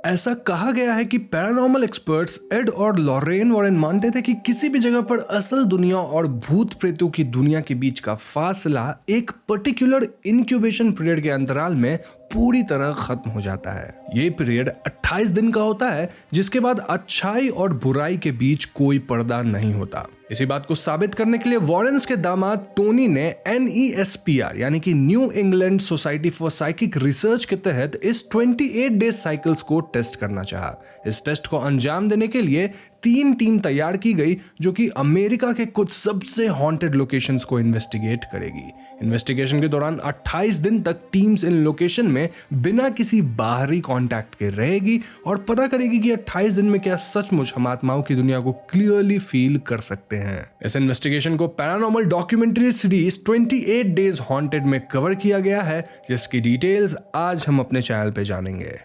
ऐसा कहा गया है कि पैरानॉर्मल एक्सपर्ट्स एड और लॉरेन वॉरेन मानते थे कि किसी भी जगह पर असल दुनिया और भूत प्रेतों की दुनिया के बीच का फासला एक पर्टिकुलर इंक्यूबेशन पीरियड के अंतराल में पूरी तरह खत्म हो जाता है। ये पीरियड 28 दिन का होता है, जिसके बाद अच्छाई और बुराई के बीच कोई पर्दा नहीं होता। इसी बात को साबित करने के लिए वॉरेन्स के दामाद टोनी ने NESPR यानी कि new England society for psychic research के तहत इस 28 डेज साइकिल्स को टेस्ट करना चाहा। इस टेस्ट को अंजाम देने के लिए 3 टीम तैयार की गई, जो कि अमेरिका के कुछ सबसे हॉन्टेड लोकेशंस को इन्वेस्टिगेट करेगी। इन्वेस्टिगेशन के दौरान 28 दिन तक टीम्स इन लोकेशन में बिना किसी बाहरी कांटेक्ट के रहेगी और पता करेगी कि 28 दिन में क्या सचमुच हम आत्माओं की दुनिया को क्लियरली फील कर सकते हैं। इस इन्वेस्टिगेशन को paranormal documentary series 28 days haunted में कवर किया गया है, जिसकी डिटेल्स आज हम अपने चैनल पे जानेंगे।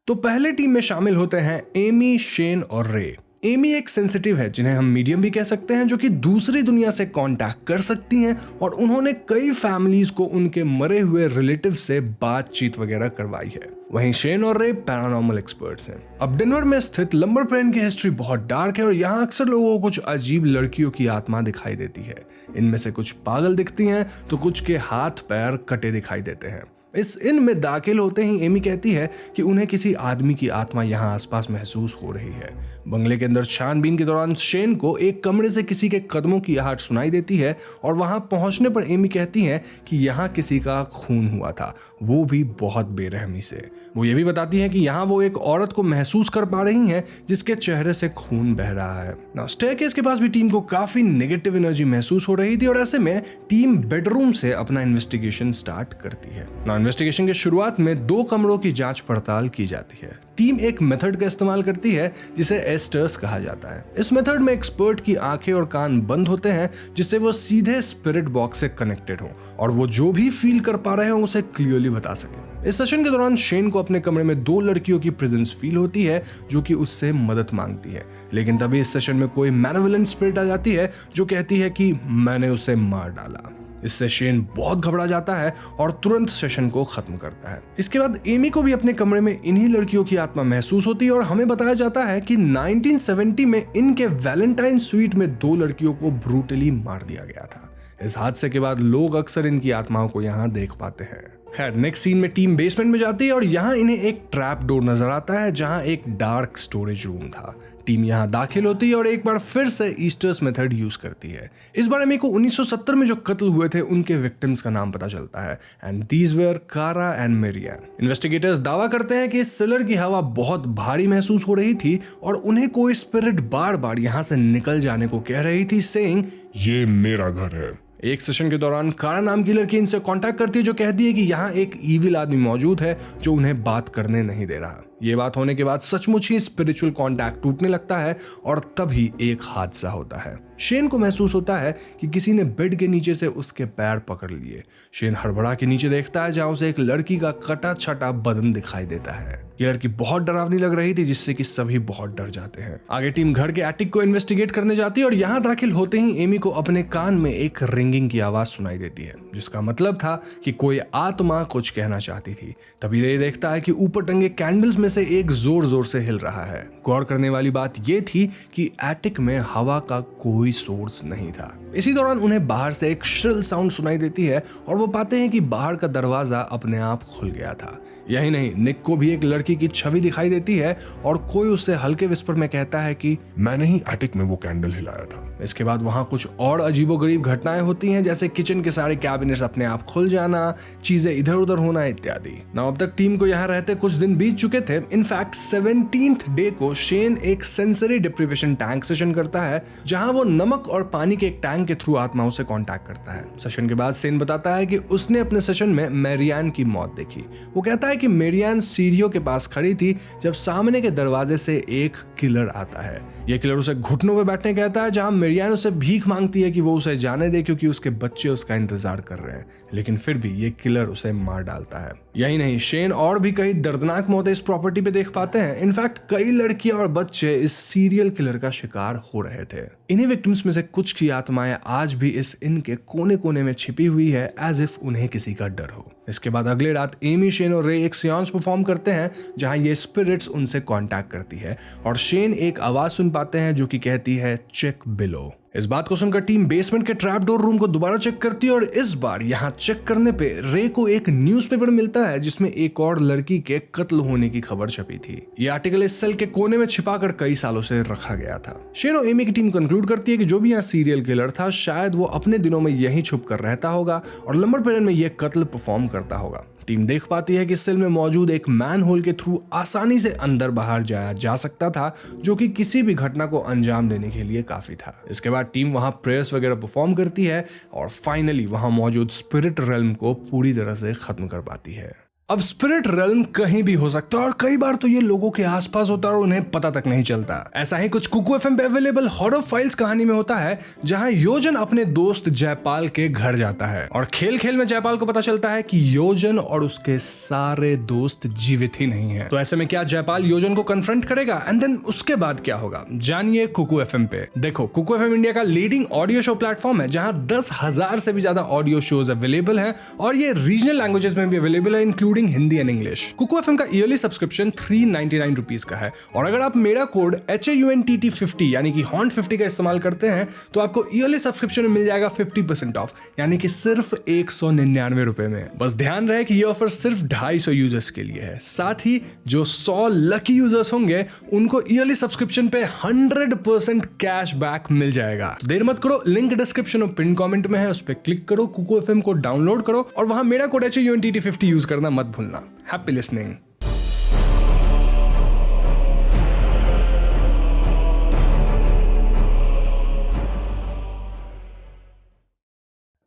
तो पहले टीम में शामिल होते हैं एमी, शेन और रे। एमी एक सेंसिटिव है, जिन्हें हम मीडियम भी कह सकते हैं, जो कि दूसरी दुनिया से कांटेक्ट कर सकती हैं और उन्होंने कई फैमिलीज को उनके मरे हुए रिलेटिव से बातचीत वगैरह करवाई है। वहीं शेन और रे पैरानॉर्मल एक्सपर्ट्स हैं। अब डेनवर में स्थित लंबर प्लेन की हिस्ट्री बहुत डार्क है और यहाँ अक्सर लोगों को कुछ अजीब लड़कियों की आत्मा दिखाई देती है। इनमें से कुछ पागल दिखती हैं तो कुछ के हाथ पैर कटे दिखाई देते हैं। इस इन में दाखिल होते ही एमी कहती है कि उन्हें किसी आदमी की आत्मा यहाँ आसपास महसूस हो रही है। बंगले के अंदर छानबीन के दौरान शेन को एक कमरे से किसी के कदमों की आहट सुनाई देती है और वहां पहुंचने पर एमी कहती है कि यहाँ किसी का खून हुआ था, वो भी बहुत बेरहमी से। वो ये भी बताती है कि यहाँ वो एक औरत को महसूस कर पा रही हैं जिसके चेहरे से खून बह रहा है। नाउ स्टेयरकेस के पास भी टीम को काफी नेगेटिव एनर्जी महसूस हो रही थी और ऐसे में टीम बेडरूम से अपना इन्वेस्टिगेशन स्टार्ट करती है। इन्वेस्टिगेशन के शुरुआत में 2 कमरों की जांच पड़ताल की जाती है। टीम एक मेथड का इस्तेमाल करती है जिसे एस्टर्स कहा जाता है। इस मेथड में एक्सपर्ट की आंखें और कान बंद होते हैं, जिससे वो सीधे स्पिरिट बॉक्स से कनेक्टेड हो और वो जो भी फील कर पा रहे हो उसे क्लियरली बता सके। इस सेशन के दौरान शेन को अपने कमरे में 2 लड़कियों की प्रेजेंस फील होती है जो कि उससे मदद मांगती है, लेकिन तभी इस सेशन में कोई मैलेवोलेंट स्पिरिट आ जाती है जो कहती है कि मैंने उसे मार डाला। इससे शेन बहुत घबरा जाता है और तुरंत सेशन को खत्म करता है। इसके बाद एमी को भी अपने कमरे में इन्हीं लड़कियों की आत्मा महसूस होती है और हमें बताया जाता है कि 1970 में इनके वैलेंटाइन स्वीट में 2 लड़कियों को ब्रूटली मार दिया गया था। इस हादसे के बाद लोग अक्सर इनकी आत्माओं को यहाँ देख पाते हैं। खैर, नेक्स्ट सीन में टीम बेसमेंट में जाती है और यहाँ इन्हें एक ट्रैप डोर नजर आता है जहाँ एक डार्क स्टोरेज रूम था। टीम यहाँ दाखिल होती है और एक बार फिर से ईस्टर्स मेथड यूज करती है। इस बार एमी को 1970 में जो कत्ल हुए थे उनके विक्टिम्स का नाम पता चलता है, एंड दीज वेर कारा एंड मेरियान। इन्वेस्टिगेटर्स दावा करते हैं कि इस सेलर की हवा बहुत भारी महसूस हो रही थी और उन्हें कोई स्पिरिट बार बार यहाँ से निकल जाने को कह रही थी, सेइंग ये मेरा घर है। एक सेशन के दौरान कारा नाम की लड़की इनसे कांटेक्ट करती है जो कहती है कि यहाँ एक ईविल आदमी मौजूद है जो उन्हें बात करने नहीं दे रहा। ये बात होने के बाद सचमुच ही स्पिरिचुअल कांटेक्ट टूटने लगता है और तभी एक हादसा होता है। शेन को महसूस होता है कि किसी ने बेड के नीचे से उसके पैर पकड़ लिए। शेन हड़बड़ा के नीचे देखता है जहां उसे एक लड़की का कटा छटा बदन दिखाई देता है। ये लड़की बहुत डरावनी लग रही थी, जिससे कि सभी बहुत डर जाते हैं। आगे टीम घर के एटिक को इन्वेस्टिगेट करने जाती है और यहाँ दाखिल होते ही एमी को अपने कान में एक रिंगिंग की आवाज सुनाई देती है, जिसका मतलब था कि कोई आत्मा कुछ कहना चाहती थी। तभी रे देखता है कि ऊपर टंगे कैंडल्स में से एक जोर जोर से हिल रहा है। गौर करने वाली बात यह थी कि एटिक में हवा का कोई सोर्स नहीं था। इसी दौरान उन्हें बाहर से एक श्रिल साउंड सुनाई देती है और वो पाते हैं कि बाहर का दरवाजा अपने आप खुल गया था। यही नहीं, निक को भी एक लड़की की छवि दिखाई देती है और कोई उससे हल्के विस्पर में कहता है कि मैंने ही एटिक में वो कैंडल हिलाया था। इसके बाद वहां कुछ और अजीबोगरीब घटनाएं होती हैं, जैसे किचन के सारे कैबिनेट्स अपने आप खुल जाना, चीजें इधर उधर होना इत्यादि। ना अब तक टीम को यहाँ रहते कुछ दिन बीत चुके थे। इनफैक्ट 17th डे को शेन एक सेंसरी डिप्रीवेशन टैंक सेशन करता है, जहां वो नमक और पानी के एक टैंक के थ्रू आत्माओं से कांटेक्ट करता है। सेशन के बाद शेन बताता है कि उसने अपने सेशन में मेरियान की मौत देखी। वो कहता है कि मेरियान सीढ़ियों के पास खड़ी थी जब सामने के दरवाजे से एक किलर आता है। यह किलर उसे घुटनों पे बैठने कहता है, जहां मेरियान उसे भीख मांगती है कि वो उसे जाने दे क्योंकि उसके बच्चे उसका इंतजार कर रहे हैं, लेकिन फिर भी ये किलर उसे मार डालता है। यही नहीं, शेन और भी कई दर्दनाक मौतें इस प्रॉपर्टी प्रॉपर्टी पे देख पाते हैं। इनफैक्ट कई लड़कियां और बच्चे इस सीरियल किलर का शिकार हो रहे थे। इन्हीं विक्टिम्स में से कुछ की आत्माएं आज भी इस इन के कोने कोने में छिपी हुई है, एज इफ उन्हें किसी का डर हो। इसके बाद अगले रात एमी, शेन और रे एक सियांस परफॉर्म करते हैं जहां ये स्पिरिट्स उनसे कांटेक्ट करती है और शेन एक आवाज सुन पाते हैं जो कि कहती है चेक बिलो। इस बात को सुनकर टीम बेसमेंट के ट्रैप डोर रूम को दोबारा चेक करती है और इस बार यहाँ चेक करने पे रे को एक न्यूज़पेपर मिलता है जिसमें एक और लड़की के कत्ल होने की खबर छपी थी। ये आर्टिकल इस सेल के कोने में छिपाकर कई सालों से रखा गया था। शेन और एमी की टीम कंक्लूड करती है कि जो भी यहाँ सीरियल किलर था शायद वो अपने दिनों में यहीं छुप कर रहता होगा और लंबर पीरियड में ये कत्ल परफॉर्म करता होगा। टीम देख पाती है कि सेल में मौजूद एक मैन होल के थ्रू आसानी से अंदर बाहर जाया जा सकता था, जो कि किसी भी घटना को अंजाम देने के लिए काफी था। इसके बाद टीम वहां प्रेयर्स वगैरह परफॉर्म करती है और फाइनली वहां मौजूद स्पिरिट रेल्म को पूरी तरह से खत्म कर पाती है। अब स्पिरिट रेल्म कहीं भी हो सकता है और कई बार तो ये लोगों के आसपास होता है और उन्हें पता तक नहीं चलता। ऐसा ही कुछ कुकू एफएम पे अवेलेबल हॉरर फाइल्स कहानी में होता है जहां योजन अपने दोस्त जयपाल के घर जाता है और खेल खेल में जयपाल को पता चलता है कि योजन और उसके सारे दोस्त जीवित ही नहीं है। तो ऐसे में क्या जयपाल योजन को कन्फ्रंट करेगा एंड देन उसके बाद क्या होगा, जानिए कुकू एफएम पे। देखो, कुकू एफएम इंडिया का लीडिंग ऑडियो शो प्लेटफॉर्म है जहां 10,000 से भी ज्यादा ऑडियो शोज अवेलेबल हैं और ये रीजनल लैंग्वेजेस में भी अवेलेबल है, including Hindi and English. Kuku FM का ईयरली सब्सक्रिप्शन 399 रुपीज का है और अगर आप मेरा कोड HAUNTT50 यानी कि हॉन्ट 50 का इस्तेमाल करते हैं तो आपको ईयरली सब्सक्रिप्शन में मिल जाएगा 50% ऑफ, यानी कि सिर्फ 199 रुपए में। बस ध्यान रहे कि ये ऑफर सिर्फ 250 यूजर्स के लिए है। साथ ही जो 100 लकी यूजर्स होंगे उनको ईयरली सब्सक्रिप्शन पे 100% कैश बैक मिल जाएगा। देर मत करो, लिंक डिस्क्रिप्शन और पिन कमेंट में है, उस पर क्लिक करो, कुकू एफएम को डाउनलोड करो और वहां मेरा कोड HAUNTT50 यूज करना मत भूलना। Happy listening.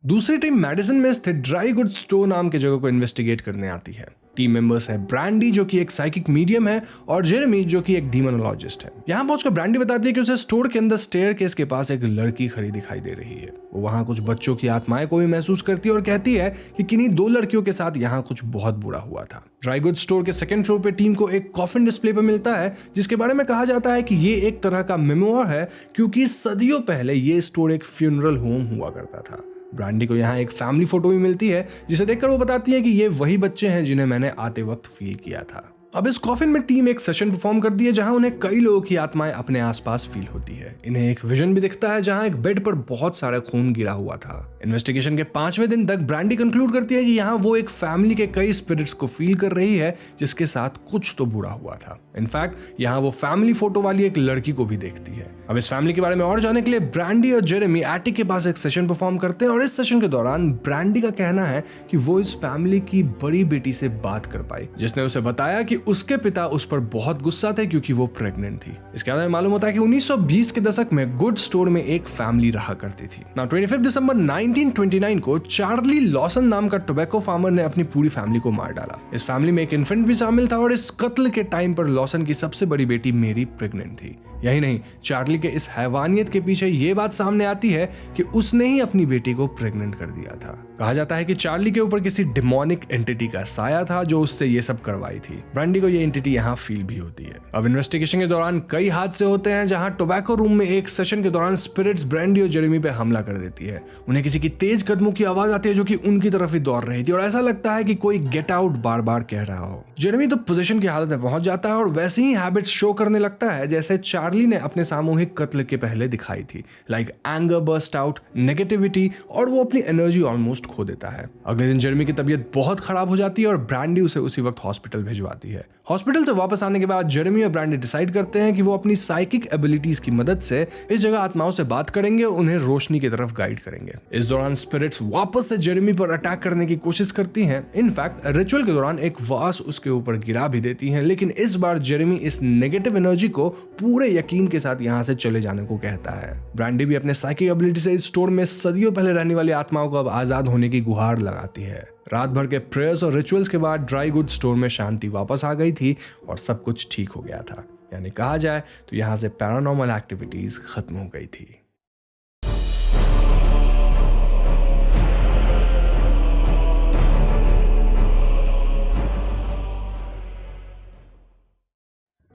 दूसरी टीम मेडिसिन में स्थित ड्राई गुड स्टोर नाम की जगह को इन्वेस्टिगेट करने आती है। टीम मेंबर्स है ब्रांडी जो कि एक साइकिक मीडियम है और जेरेमी जो कि एक डीमोनोलॉजिस्ट है। यहाँ पहुंचकर ब्रांडी बताती है कि उसे स्टोर के अंदर स्टेयरकेस के पास एक लड़की खड़ी दिखाई दे रही है। वो वहाँ कुछ बच्चों की आत्माएं को भी महसूस करती है और कहती है कि किन्हीं 2 लड़कियों के साथ यहाँ कुछ बहुत बुरा हुआ था। ड्राई गुड स्टोर के सेकंड फ्लोर पे टीम को एक कॉफिन डिस्प्ले पर मिलता है जिसके बारे में कहा जाता है कि ये एक तरह का मेमोर है क्योंकि सदियों पहले ये स्टोर एक फ्यूनरल होम हुआ करता था। ब्रांडी को यहाँ एक फैमिली फोटो भी मिलती है जिसे देखकर वो बताती है कि ये वही बच्चे हैं जिन्हें मैंने आते वक्त फील किया था। अब इस कॉफिन में टीम एक सेशन परफॉर्म करती है जहां उन्हें कई लोगों की आत्माएं अपने आसपास फील होती है। इन्हें एक विजन भी दिखता है जहां एक बेड पर बहुत सारा खून गिरा हुआ था। इन्वेस्टिगेशन के 5वें दिन तक ब्रांडी कंक्लूड करती है कि यहाँ वो एक फैमिली के कई स्पिरिट्स को फील कर रही है जिसके साथ कुछ तो बुरा हुआ था। इनफैक्ट यहाँ वो फैमिली फोटो वाली एक लड़की को भी देखती है। अब इस फैमिली के बारे में और जानने के लिए ब्रांडी और जेरेमी एटिक के पास एक सेशन परफॉर्म करते हैं और इस सेशन के दौरान ब्रांडी का कहना है कि वो इस फैमिली की बड़ी बेटी से बात कर पाई जिसने उसे बताया कि उसके पिता उस पर बहुत गुस्सा थे क्योंकि वो प्रेग्नेंट थी। इसके अलावा मालूम होता है कि 1920 के दशक में गुड स्टोर में एक फैमिली रहा करती थी। 25 दिसंबर 1929 को चार्ली लॉसन नाम का टोबैको फार्मर ने अपनी पूरी फैमिली को मार डाला। इस फैमिली में एक इन्फेंट भी शामिल था और इस कत्ल के टाइम पर लॉसन की सबसे बड़ी बेटी मेरी प्रेग्नेंट थी। यही नहीं, चार्ली के इस हैवानियत के पीछे ये बात सामने आती है कि उसने ही अपनी बेटी को प्रेग्नेंट कर दिया था। कहा जाता है कि चार्ली के ऊपर किसी डिमोनिक एंटिटी का साया था जो उससे ये सब करवाई थी। ब्रांडी को ये एंटिटी यहाँ फील भी होती है। अब इन्वेस्टिगेशन के दौरान कई हादसे होते हैं जहां टोबैको रूम में एक सेशन के दौरान स्पिरिट्स ब्रांडी और जेरेमी पे हमला कर देती है। उन्हें किसी की तेज कदमों की आवाज आती है जो कि उनकी तरफ ही दौड़ रही थी और ऐसा लगता है कि कोई गेट आउट बार बार कह रहा हो। जेरेमी तो पोजीशन की हालत में पहुंच जाता है और वैसे ही हैबिट्स शो करने लगता है जैसे चार्ली ने अपने सामूहिक कत्ल के पहले दिखाई थी, like anger burst out, negativity, और वो अपनी एनर्जी ऑलमोस्ट खो देता है। अगले दिन जेरेमी की तबीयत बहुत खराब हो जाती है और ब्रांडी उसे उसी वक्त हॉस्पिटल भिजवाती है। हॉस्पिटल से वापस आने के बाद जेरेमी और ब्रांडी डिसाइड करते हैं कि वो अपनी साइकिक एबिलिटीज की मदद से इस जगह आत्माओं से बात करेंगे और उन्हें रोशनी की तरफ गाइड करेंगे। इस दौरान स्पिरिट्स वापस से जेरेमी पर अटैक करने की कोशिश करती हैं। इनफैक्ट रिचुअल के दौरान एक वास उसके ऊपर गिरा भी देती हैं, लेकिन इस बार जेरेमी इस नेगेटिव एनर्जी को पूरे यकीन के साथ यहाँ से चले जाने को कहता है। ब्रांडी भी अपने साइकिक एबिलिटी से इस स्टोर में सदियों पहले रहने वाली आत्माओं को अब आजाद होने की गुहार लगाती है। रात भर के प्रेयर्स और रिचुअल्स के बाद ड्राई गुड स्टोर में शांति वापस आ गई थी और सब कुछ ठीक हो गया था। यानी कहा जाए तो यहाँ से पैरानॉर्मल एक्टिविटीज खत्म हो गई थी।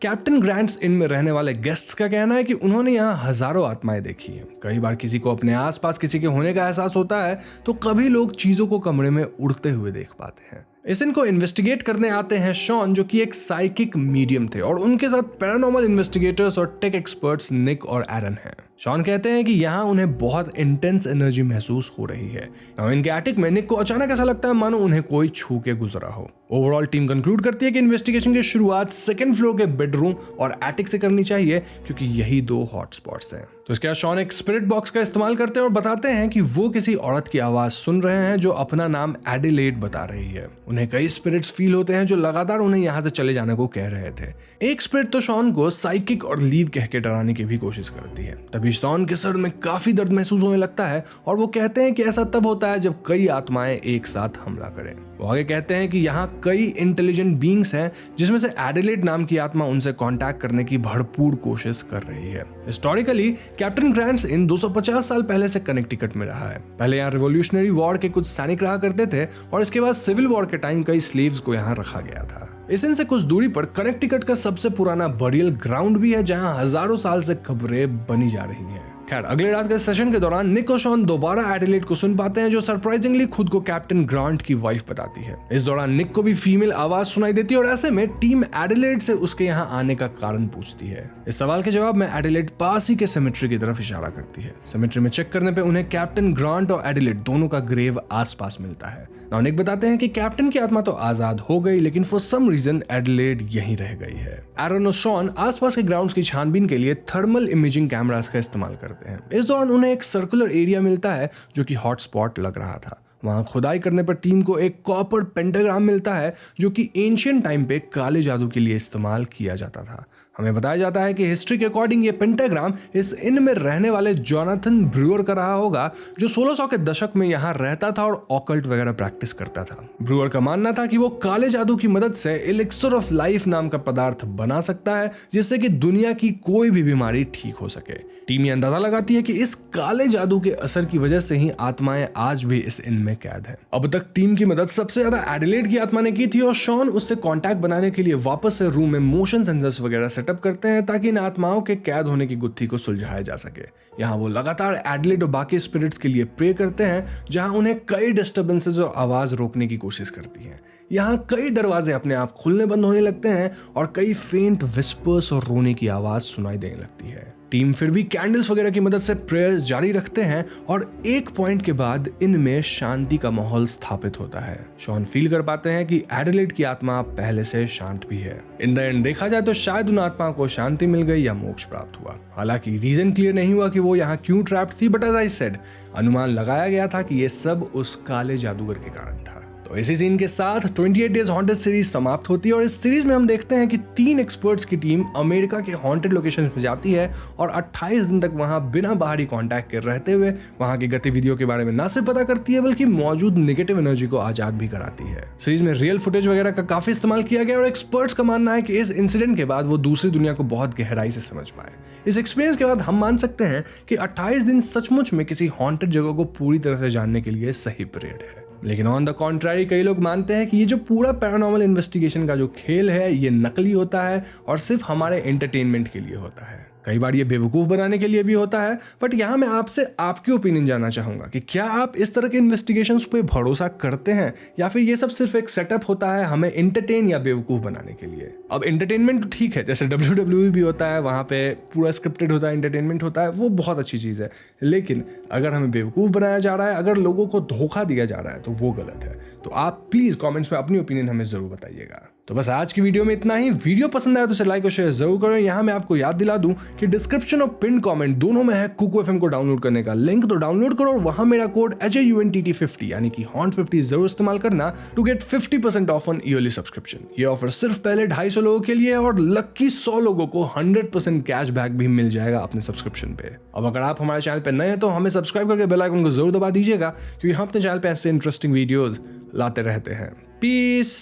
कैप्टन ग्रांट्स इन में रहने वाले गेस्ट्स का कहना है कि उन्होंने यहाँ हजारों आत्माएं देखी हैं। कई बार किसी को अपने आसपास किसी के होने का एहसास होता है तो कभी लोग चीजों को कमरे में उड़ते हुए देख पाते हैं। इस इनको इन्वेस्टिगेट करने आते हैं शॉन, जो कि एक साइकिक मीडियम थे, और उनके साथ पैरानॉर्मल इन्वेस्टिगेटर्स और टेक एक्सपर्ट्स निक और एरन हैं। शॉन कहते हैं कि यहाँ उन्हें बहुत इंटेंस एनर्जी महसूस हो रही है। इनके एटिक में निक को अचानक ऐसा लगता है मानो उन्हें कोई छू के गुजरा हो। ओवरऑल टीम कंक्लूड करती है कि इन्वेस्टिगेशन की शुरुआत सेकंड फ्लोर के बेडरूम और एटिक से करनी चाहिए, क्योंकि यही 2 हॉटस्पॉट्स हैं। तो इसके बाद शॉन एक स्पिरिट बॉक्स का इस्तेमाल करते हैं और बताते हैं कि वो किसी औरत की आवाज सुन रहे हैं जो अपना नाम एडिलेड बता रही है। उन्हें कई स्पिरिट्स फील होते हैं जो लगातार उन्हें यहाँ से चले जाने को कह रहे थे। एक स्पिरिट तो शॉन को साइकिक और लीव कह के डराने की भी कोशिश करती है। तभी शॉन के सर में काफी दर्द महसूस होने लगता है और वो कहते हैं कि ऐसा तब होता है जब कई आत्माएं एक साथ हमला करें। वो आगे कहते हैं कि यहाँ कई इंटेलिजेंट बीइंग्स हैं, जिसमें से एडिलेड नाम की आत्मा उनसे कांटेक्ट करने की भरपूर कोशिश कर रही है। हिस्टोरिकली कैप्टन ग्रांट्स इन 250 साल पहले से कनेक्टिकट में रहा है। पहले यहाँ रिवॉल्यूशनरी वॉर के कुछ सैनिक रहा करते थे और इसके बाद सिविल वॉर के टाइम कई स्लेव्स को यहाँ रखा गया था। इस इन से कुछ दूरी पर कनेक्टिकट का सबसे पुराना बरियल ग्राउंड भी है, जहाँ हजारों साल से खबरें बनी जा रही हैं। खैर, अगले रात के सेशन के दौरान निक और शॉन दोबारा एडिलेड को सुन पाते हैं, जो सरप्राइजिंगली खुद को कैप्टन ग्रांट की वाइफ बताती है। इस दौरान निक को भी फीमेल आवाज सुनाई देती है और ऐसे में टीम एडिलेड से उसके यहाँ आने का कारण पूछती है। इस सवाल के जवाब में एडिलेड पास ही के सेमेट्री की तरफ इशारा करती है। सेमेट्री में चेक करने पे उन्हें कैप्टन ग्रांट और एडिलेड दोनों का ग्रेव आसपास मिलता है। निक बताते हैं कि कैप्टन की आत्मा तो आजाद हो गई, लेकिन फॉर सम रीजन एडिलेड यहीं रह गई है। एरन और शॉन आसपास के ग्राउंड्स की छानबीन के लिए थर्मल इमेजिंग कैमरास का इस्तेमाल करते हैं। इस दौरान उन्हें एक सर्कुलर एरिया मिलता है जो कि हॉटस्पॉट लग रहा था। वहां खुदाई करने पर टीम को एक कॉपर पेंटाग्राम मिलता है, जो कि एंशिएंट टाइम पे काले जादू के लिए इस्तेमाल किया जाता था। हमें बताया जाता है कि हिस्ट्री के अकॉर्डिंग ये पेंटाग्राम इस इन में रहने वाले जोनाथन ब्रूअर का रहा होगा, जो 1600 के दशक में यहाँ रहता था और ऑकल्ट वगैरह प्रैक्टिस करता था। ब्रूअर का मानना था कि वो काले जादू की मदद से एलिक्सर ऑफ लाइफ नाम का पदार्थ बना सकता है, जिससे कि दुनिया की कोई भी बीमारी ठीक हो सके। टीम ये अंदाजा लगाती है कि इस काले जादू के असर की वजह से ही आत्माएं आज भी इस इन में कैद है। अब तक टीम की मदद सबसे ज्यादा एडिलेड की आत्मा ने की थी और शॉन उससे कांटेक्ट बनाने के लिए वापस से रूम में मोशन सेंसर्स वगैरह सेटअप करते हैं, ताकि इन आत्माओं के कैद होने की गुत्थी को सुलझाया जा सके। यहाँ वो लगातार एडिलेड और बाकी स्पिरिट्स के लिए प्रे करते हैं, जहां उन्हें कई डिस्टर्बेंसेस और आवाज रोकने की कोशिश करती हैं। यहाँ कई दरवाजे अपने आप खुलने बंद होने लगते हैं और कई फेंट विस्पर्स और रोने की आवाज सुनाई देने लगती है। टीम फिर भी कैंडल्स वगैरह की मदद से प्रेयर्स जारी रखते हैं और एक पॉइंट के बाद इनमें शांति का माहौल स्थापित होता है। शॉन फील कर पाते हैं कि एडिलेड की आत्मा पहले से शांत भी है। इन द एंड देखा जाए तो शायद उन आत्माओं को शांति मिल गई या मोक्ष प्राप्त हुआ। हालांकि रीजन क्लियर नहीं हुआ कि वो यहाँ क्यों ट्रैप्ड थी, बट एज आई सेड, अनुमान लगाया गया था कि ये सब उस काले जादूगर के कारण था। तो इसी सीन के साथ 28 डेज हॉन्टेड सीरीज समाप्त होती है और इस सीरीज में हम देखते हैं कि 3 एक्सपर्ट्स की टीम अमेरिका के हॉन्टेड लोकेशंस में जाती है और 28 दिन तक वहां बिना बाहरी कांटेक्ट के रहते हुए वहां की गतिविधियों के बारे में न सिर्फ पता करती है, बल्कि मौजूद नेगेटिव एनर्जी को आजाद भी कराती है। सीरीज में रियल फुटेज वगैरह का काफी इस्तेमाल किया गया और एक्सपर्ट्स का मानना है कि इस इंसिडेंट के बाद वो दूसरी दुनिया को बहुत गहराई से समझ पाए। इस एक्सपीरियंस के बाद हम मान सकते हैं कि 28 दिन सचमुच में किसी हॉन्टेड जगह को पूरी तरह से जानने के लिए सही पीरियड है। लेकिन ऑन द कॉन्ट्रारी कई लोग मानते हैं कि ये जो पूरा पैरानॉर्मल इन्वेस्टिगेशन का जो खेल है ये नकली होता है और सिर्फ हमारे एंटरटेनमेंट के लिए होता है। कई बार ये बेवकूफ बनाने के लिए भी होता है। बट यहाँ मैं आपसे आपकी ओपिनियन जानना चाहूंगा कि क्या आप इस तरह के इन्वेस्टिगेशंस पे भरोसा करते हैं या फिर ये सब सिर्फ एक सेटअप होता है हमें एंटरटेन या बेवकूफ बनाने के लिए। अब एंटरटेनमेंट ठीक है, जैसे WWE भी होता है, वहां पे पूरा स्क्रिप्टेड होता है, एंटरटेनमेंट होता है, वो बहुत अच्छी चीज है। लेकिन अगर हमें बेवकूफ बनाया जा रहा है, अगर लोगों को धोखा दिया जा रहा है, तो वो गलत है। तो आप प्लीज कॉमेंट्स में अपनी ओपिनियन हमें जरूर बताइएगा। तो बस आज की वीडियो में इतना ही। वीडियो पसंद आया तो इसे लाइक और शेयर जरूर करें। यहाँ मैं आपको याद दिला दूं कि डिस्क्रिप्शन और पिन कमेंट दोनों में है कुकू FM को डाउनलोड करने का लिंक, तो डाउनलोड करो और वहां मेरा कोड HAUNTT50 यानी कि HAUNT50 जरूर इस्तेमाल करना to get 50% off on yearly subscription. ये ऑफर सिर्फ पहले 250 लोगों के लिए है और लक्की 100 लोगों को 100% कैशबैक भी मिल जाएगा अपने सब्सक्रिप्शन पे। अब अगर आप हमारे चैनल पे नए हैं तो हमें सब्सक्राइब करके बेल आइकन को जरूर दबा दीजिएगा, क्योंकि हम अपने चैनल पे ऐसे इंटरेस्टिंग वीडियोस लाते रहते हैं। पीस।